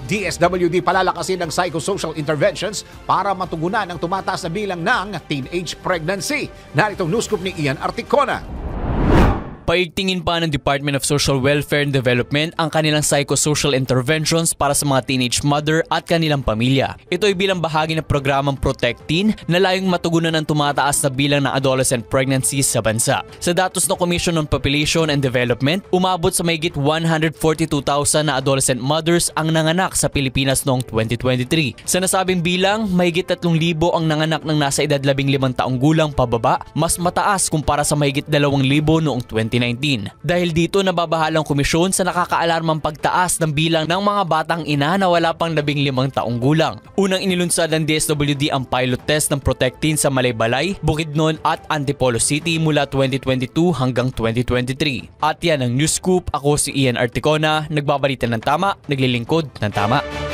DSWD palalakasin ang psychosocial interventions para matugunan ang tumataas na bilang ng teenage pregnancy. Narito ang news scoop ni Ian Articona. Paigtingin pa ng Department of Social Welfare and Development ang kanilang psychosocial interventions para sa mga teenage mother at kanilang pamilya. Ito ay bilang bahagi ng programang Protect Teen na layong matugunan ang tumataas na bilang ng adolescent pregnancies sa bansa. Sa datos ng Commission on Population and Development, umabot sa mahigit 142,000 na adolescent mothers ang nanganak sa Pilipinas noong 2023. Sa nasabing bilang, mahigit 3,000 ang nanganak ng nasa edad 15 taong gulang pababa, mas mataas kumpara sa mahigit 2,000 noong 2019. Dahil dito nababahalang komisyon sa nakakaalarmang pagtaas ng bilang ng mga batang ina na wala pang 15 taong gulang. Unang inilunsad ng DSWD ang pilot test ng Protect Teen sa Malaybalay, Bukidnon at Antipolo City mula 2022 hanggang 2023. At yan ang News Scoop. Ako si Ian Articona, nagbabalita ng tama, naglilingkod ng tama.